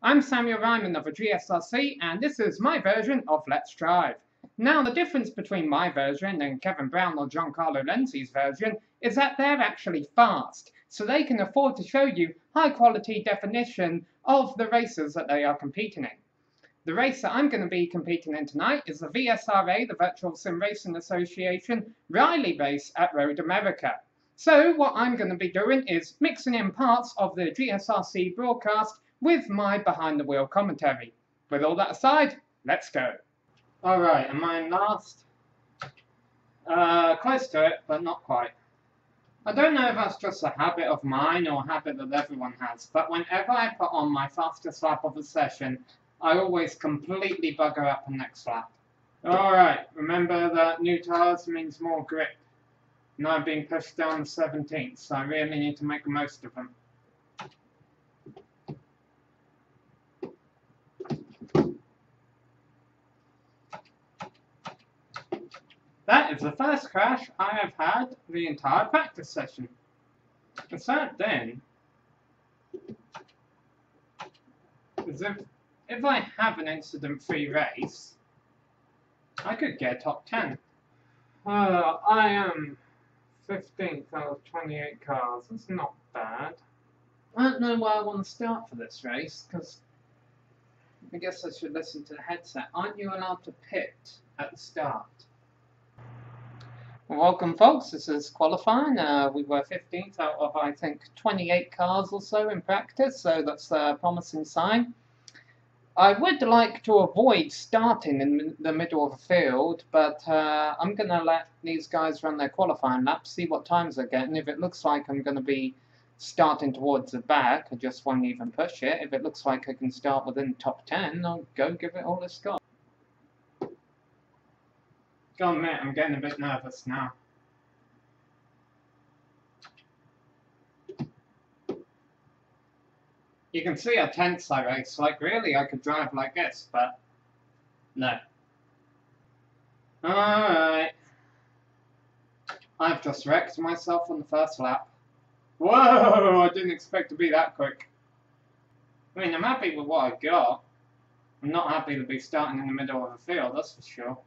I'm Samuel Reiman of the GSRC, and this is my version of Let's Drive. Now, the difference between my version and Kevin Brown or Giancarlo Lenzi's version is that they're actually fast, so they can afford to show you high-quality definition of the races that they are competing in. The race that I'm going to be competing in tonight is the VSRA, the Virtual Sim Racing Association, Riley race at Road America. So what I'm going to be doing is mixing in parts of the GSRC broadcast with my behind-the-wheel commentary. With all that aside, let's go. Alright, am I in last? Close to it, but not quite. I don't know if that's just a habit of mine or a habit that everyone has, but whenever I put on my fastest lap of the session, I always completely bugger up the next lap. Alright, remember that new tyres means more grip. Now I'm being pushed down the 17th, so I really need to make the most of them. That is the first crash I have had the entire practice session. The sad then is if I have an incident-free race, I could get top 10. I am 15th out of 28 cars. That's not bad. I don't know where I want to start for this race, because I guess I should listen to the headset. Aren't you allowed to pit at the start? Welcome folks, this is qualifying. We were 15th out of I think 28 cars or so in practice, so that's a promising sign. I would like to avoid starting in the middle of the field, but I'm going to let these guys run their qualifying laps, see what times they're getting. If it looks like I'm going to be starting towards the back, I just won't even push it. If it looks like I can start within the top 10, I'll go give it all it's got. Gotta admit, I'm getting a bit nervous now. You can see how tense I race. Like, really, I could drive like this, but no. Alright. I've just wrecked myself on the first lap. Whoa! I didn't expect to be that quick. I mean, I'm happy with what I got. I'm not happy to be starting in the middle of the field, that's for sure.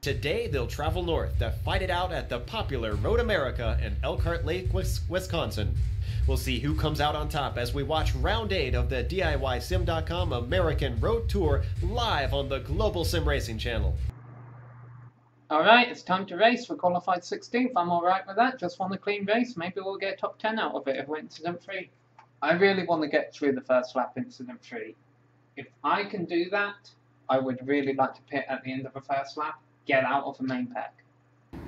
Today they'll travel north to fight it out at the popular Road America in Elkhart Lake, Wisconsin. We'll see who comes out on top as we watch round 8 of the DIYSim.com American Road Tour live on the Global Sim Racing channel. Alright, it's time to race. For qualified 16th, I'm alright with that. Just want a clean race. Maybe we'll get top 10 out of it if we're incident free. I really want to get through the first lap incident free. If I can do that, I would really like to pit at the end of the first lap, get out of the main pack.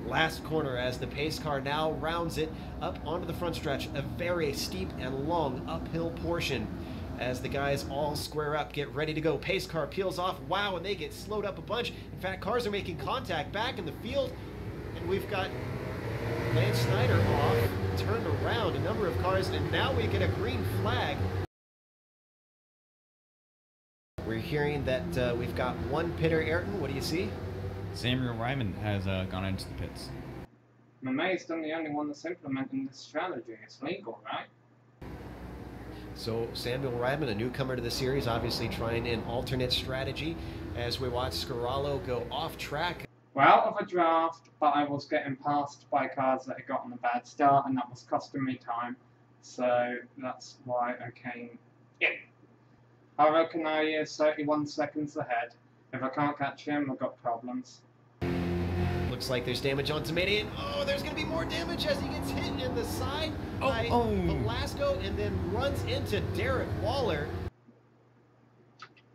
Last corner as the pace car now rounds it up onto the front stretch, a very steep and long uphill portion. As the guys all square up, get ready to go. Pace car peels off, wow, and they get slowed up a bunch. In fact, cars are making contact back in the field, and we've got Lance Snyder off, turned around, a number of cars, and now we get a green flag. We're hearing that we've got one pitter. Ayrton, what do you see? Samuel Reiman has gone into the pits. I'm amazed I'm the only one that's implementing this strategy. It's legal, right? So Samuel Reiman, a newcomer to the series, obviously trying an alternate strategy as we watch Scarallo go off track. We're out of a draft, but I was getting passed by cars that had gotten a bad start, and that was costing me time. So that's why I came in. I reckon I is 31 seconds ahead. If I can't catch him, I've got problems. Looks like there's damage on Tomadian. Oh, there's going to be more damage as he gets hit in the side by Velasco and then runs into Derek Waller.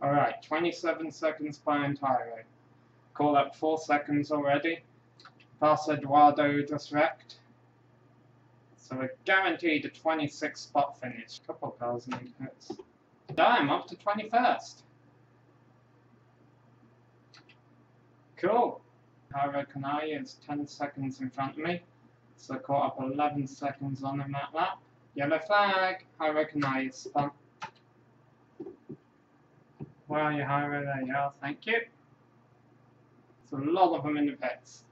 Alright, 27 seconds by Entire. Call up 4 seconds already. Pass Eduardo just wrecked. So we're guaranteed a 26 spot finish. Couple cars in the pits. I'm up to 21st. Cool. Jairo Kanai is 10 seconds in front of me. So I caught up 11 seconds on him that lap. Yellow flag. Jairo Kanai is spun. Where are you, Jairo? There you are. Thank you. There's a lot of them in the pits.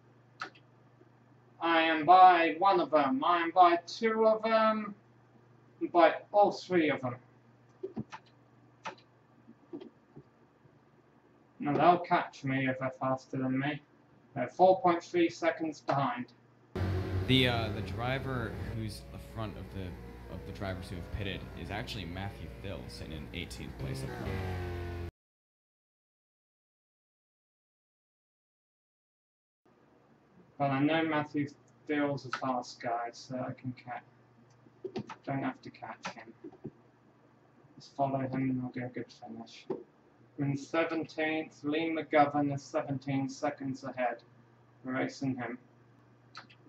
I am by one of them. I am by two of them. By all three of them. Now they'll catch me if they're faster than me. They're 4.3 seconds behind. The driver who's the front of the drivers who have pitted is actually Matthew Thill, sitting in 18th place at the front. But I know Matthew Thill's a fast guy, so I can don't have to catch him. Just follow him and I'll get a good finish. I'm in 17th, Lee McGovern is 17 seconds ahead. We're racing him.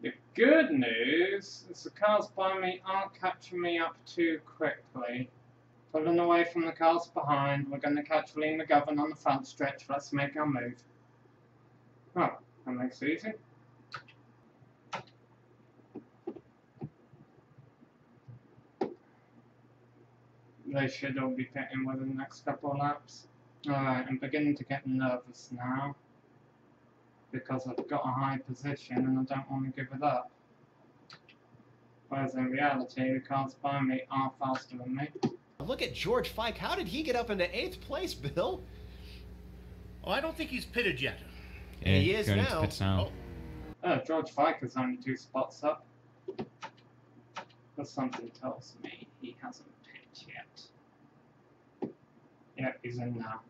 The good news is the cars by me aren't catching me up too quickly. Pulling away from the cars behind, we're going to catch Lee McGovern on the front stretch. Let's make our move. Oh, that makes it easy. They should all be pitting within the next couple of laps. Alright, I'm beginning to get nervous now. Because I've got a high position and I don't want to give it up. Whereas in reality, the cars by me are faster than me. Look at George Fike. How did he get up into 8th place, Bill? Oh, I don't think he's pitted yet. Yeah, he is going now. into pits now. George Fike is only 2 spots up. But something tells me he hasn't picked yet. Yep, he's in now.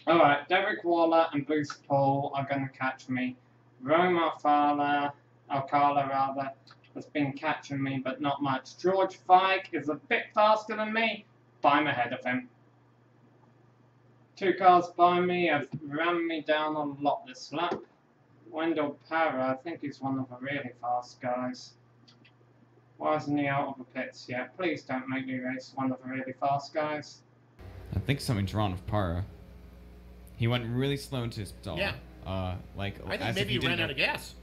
Alright, Derek Waller and Bruce Paul are going to catch me. Rome Alcala has been catching me, but not much. George Fike is a bit faster than me, but I'm ahead of him. 2 cars by me have rammed me down a lot this lap. Wendell Parra, I think he's one of the really fast guys. Why isn't he out of the pits yet? Please don't make me race one of the really fast guys. I think something's wrong with Parra. He went really slow into his stall. Yeah. I think maybe he ran out of gas.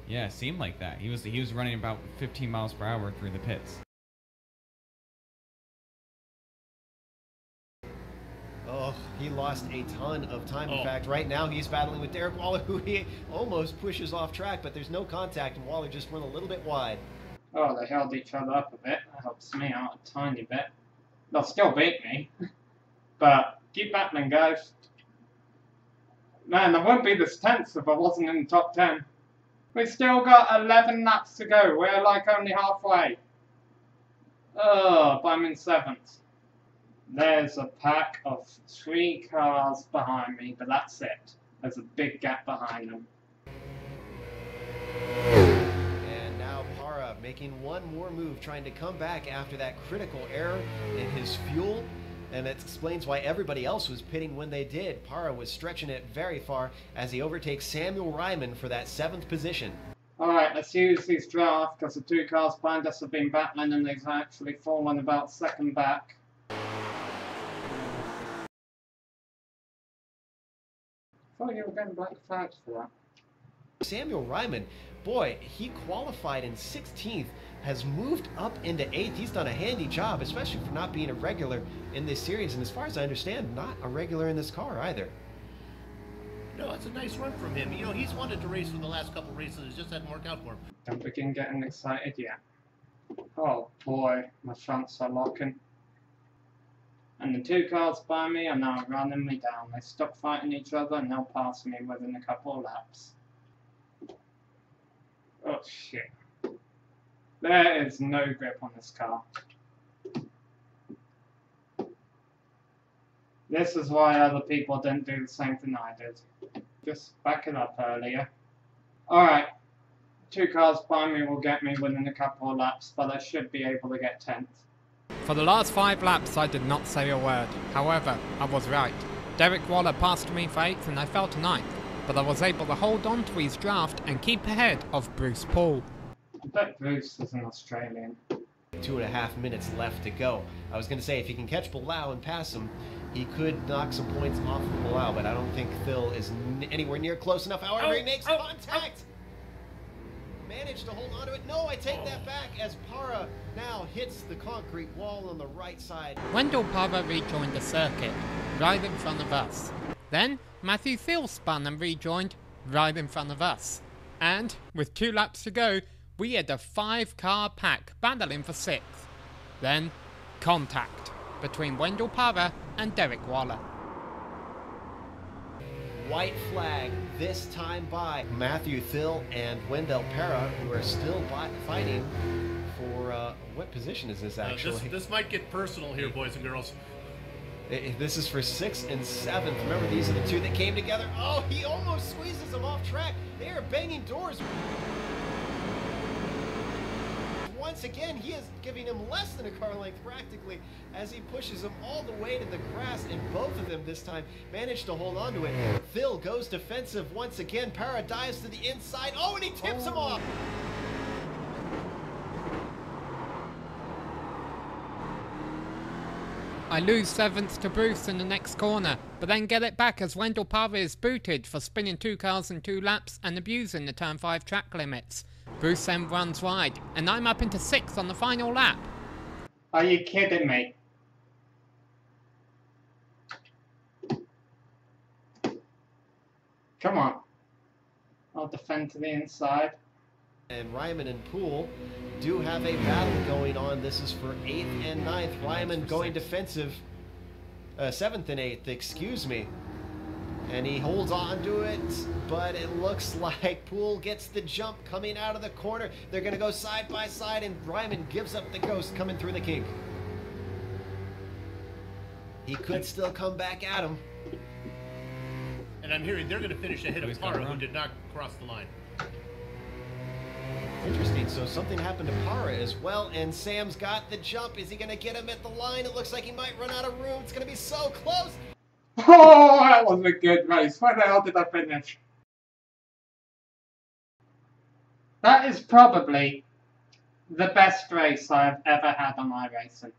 Yeah, it seemed like that. He was running about 15 miles per hour through the pits. Oh, he lost a ton of time. In fact, right now he's battling with Derek Waller, who he almost pushes off track, but there's no contact, and Waller just went a little bit wide. Oh, they held each other up a bit. That helps me out a tiny bit. They'll still beat me. But keep battling, guys. Man, I wouldn't be this tense if I wasn't in the top 10. We've still got 11 laps to go. We're like only halfway. Oh, but I'm in 7th. There's a pack of 3 cars behind me, but that's it. There's a big gap behind them. And now Parra making one more move, trying to come back after that critical error in his fuel. And that explains why everybody else was pitting when they did. Parra was stretching it very far as he overtakes Samuel Reiman for that 7th position. Alright, let's use these draft because the 2 cars behind us have been battling and they've actually fallen about 2nd back. I thought you were getting black flags for that. Samuel Reiman, boy, he qualified in 16th, has moved up into 8th. He's done a handy job, especially for not being a regular in this series. And as far as I understand, not a regular in this car either. No, it's a nice run from him. You know, he's wanted to race for the last couple races. It just hadn't worked out for him. Don't begin getting excited yet. Oh boy, my fronts are locking. And the 2 cars by me are now running me down. They stop fighting each other and they'll pass me within a couple of laps. Oh shit. There is no grip on this car. This is why other people didn't do the same thing I did. Just back it up earlier. Alright. 2 cars by me will get me within a couple of laps, but I should be able to get 10th. For the last 5 laps I did not say a word. However, I was right. Derek Waller passed me for 8th and I fell to 9th, but I was able to hold on to his draft and keep ahead of Bruce Paul. I bet Bruce is an Australian. 2.5 minutes left to go. I was going to say, if he can catch Bilal and pass him, he could knock some points off of Bilal, but I don't think Phil is anywhere near close enough. However, he makes contact. Managed to hold on to it. No, I take that back as Parra now hits the concrete wall on the right side. Wendell Parra rejoined the circuit, right in front of us. Then, Matthew Thill spun and rejoined, right in front of us. And, with 2 laps to go, we had a 5-car pack battling for 6th. Then, contact between Wendell Parra and Derek Waller. white flag this time by Matthew Thill and Wendell Para, who are still fighting for, what position is this actually? This might get personal here, boys and girls. This is for 6th and 7th. Remember, these are the two that came together. Oh, he almost squeezes them off track. They are banging doors. Once again, he is giving him less than a car length practically as he pushes him all the way to the grass, and both of them this time manage to hold on to it. Phil goes defensive once again. Para dives to the inside. Oh, and he tips him off. I lose 7th to Bruce in the next corner, but then get it back as Wendell Para is booted for spinning 2 cars in 2 laps and abusing the turn 5 track limits. Bruce then runs wide, and I'm up into 6th on the final lap. Are you kidding me? Come on. I'll defend to the inside. And Reiman and Poole do have a battle going on. This is for 8th and 9th. Reiman going defensive. 7th and 8th, excuse me. And he holds on to it, but it looks like Poole gets the jump coming out of the corner. They're going to go side by side, and Reiman gives up the ghost coming through the kink. He could still come back at him. And I'm hearing they're going to finish ahead of Para, who did not cross the line. Interesting. So something happened to Para as well, and Sam's got the jump. Is he going to get him at the line? It looks like he might run out of room. It's going to be so close. Oh, that was a good race. Where the hell did I finish? That is probably the best race I've ever had on iRacing.